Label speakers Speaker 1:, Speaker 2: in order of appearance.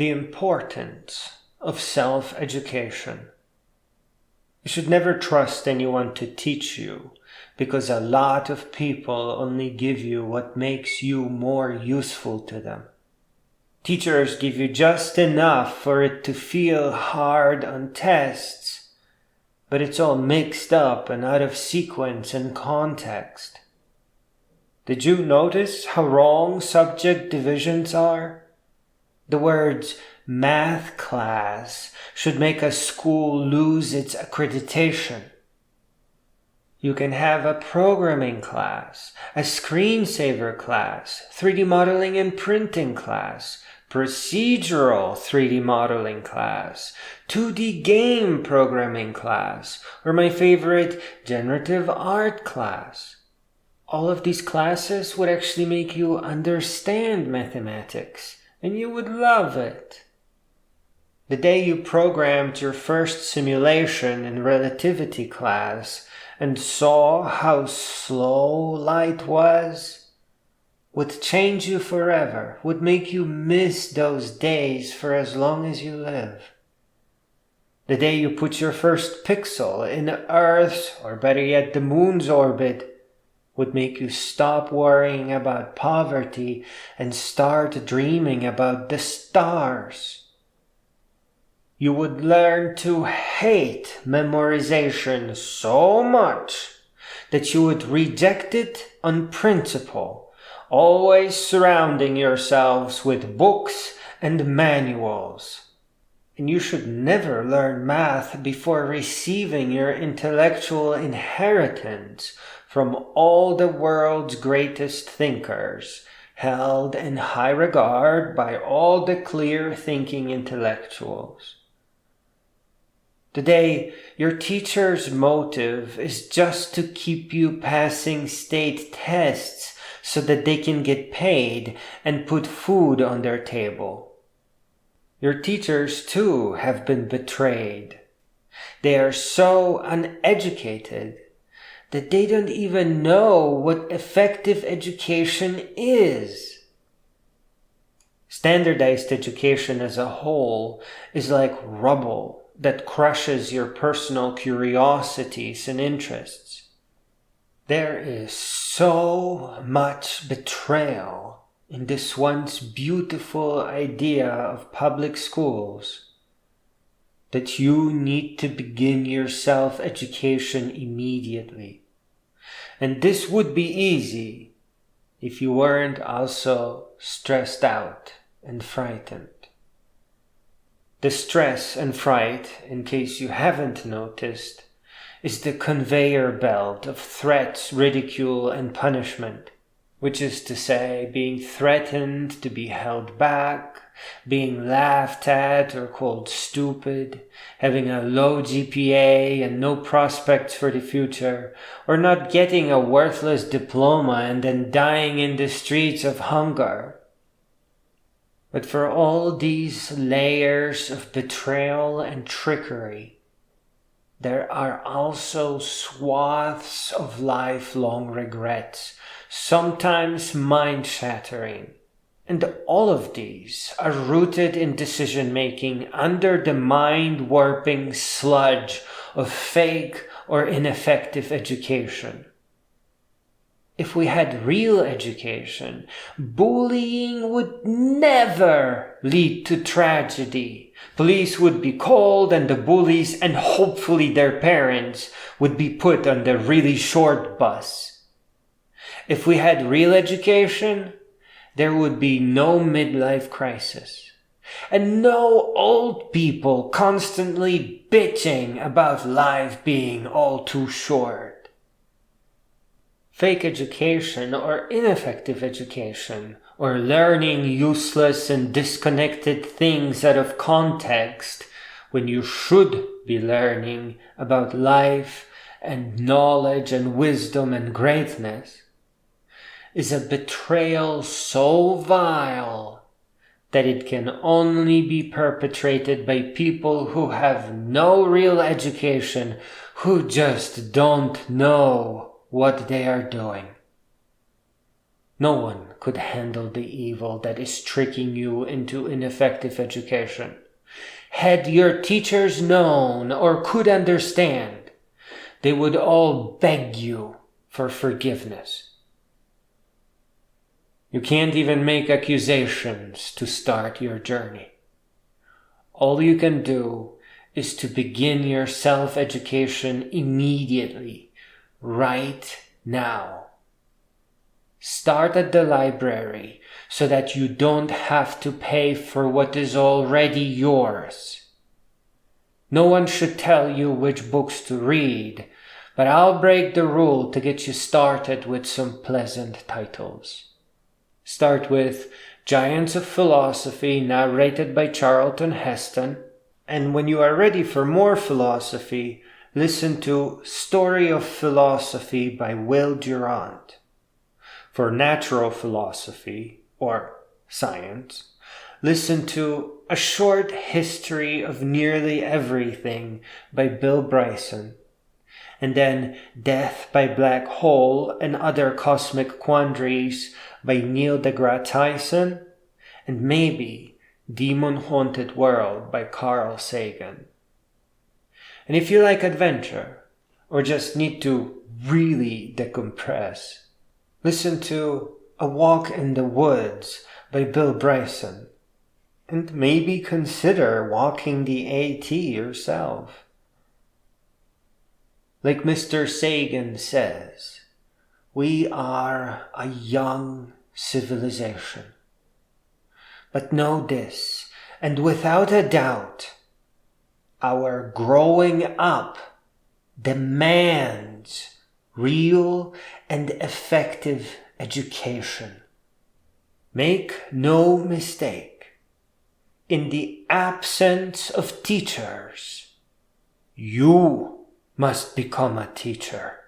Speaker 1: The importance of self-education. You should never trust anyone to teach you, because a lot of people only give you what makes you more useful to them. Teachers give you just enough for it to feel hard on tests, but it's all mixed up and out of sequence and context. Did you notice how wrong subject divisions are? The words math class should make a school lose its accreditation. You can have a programming class, a Screensaver class, 3D modeling and printing class, procedural 3D modeling class, 2D game programming class, or my favorite, generative art class. All of these classes would actually make you understand mathematics, and you would love it. The day you programmed your first simulation in Relativity class and saw how slow light was, would change you forever, would make you miss those days for as long as you live. The day you put your first pixel in Earth's, or better yet the moon's orbit, would make you stop worrying about poverty and start dreaming about the stars. You would learn to hate memorization so much that you would reject it on principle, always surrounding yourselves with books and manuals. And you should never learn math before receiving your intellectual inheritance from all the world's greatest thinkers, held in high regard by all the clear-thinking intellectuals. Today, your teacher's motive is just to keep you passing state tests so that they can get paid and put food on their table. Your teachers, too, have been betrayed. They are so uneducated that they don't even know what effective education is. Standardized education as a whole is like rubble that crushes your personal curiosities and interests. There is so much betrayal in this once beautiful idea of public schools that you need to begin your self-education immediately. And this would be easy if you weren't also stressed out and frightened. The stress and fright, in case you haven't noticed, is the conveyor belt of threats, ridicule, and punishment, which is to say, being threatened to be held back, being laughed at or called stupid, having a low GPA and no prospects for the future, or not getting a worthless diploma and then dying in the streets of hunger. But for all these layers of betrayal and trickery, there are also swaths of lifelong regrets, sometimes mind-shattering. And all of these are rooted in decision-making under the mind-warping sludge of fake or ineffective education. If we had real education, bullying would never lead to tragedy. Police would be called and the bullies and hopefully their parents would be put on the really short bus. If we had real education, there would be no midlife crisis and no old people constantly bitching about life being all too short. Fake education or ineffective education, or learning useless and disconnected things out of context when you should be learning about life and knowledge and wisdom and greatness, is a betrayal so vile that it can only be perpetrated by people who have no real education, who just don't know what they are doing. No one could handle the evil that is tricking you into ineffective education. Had your teachers known or could understand, they would all beg you for forgiveness. You can't even make accusations to start your journey. All you can do is to begin your self-education immediately, right now. Start at the library so that you don't have to pay for what is already yours. No one should tell you which books to read, but I'll break the rule to get you started with some pleasant titles. Start with Giants of Philosophy, narrated by Charlton Heston, and when you are ready for more philosophy, listen to Story of Philosophy by Will Durant. For natural philosophy, or science, listen to A Short History of Nearly Everything by Bill Bryson, and then Death by Black Hole and Other Cosmic Quandaries by Neil deGrasse Tyson, and maybe Demon Haunted World by Carl Sagan. And if you like adventure, or just need to really decompress, listen to A Walk in the Woods by Bill Bryson, and maybe consider walking the AT yourself. Like Mr. Sagan says, we are a young civilization. But know this, and without a doubt, our growing up demands real and effective education. Make no mistake, in the absence of teachers, you must become a teacher.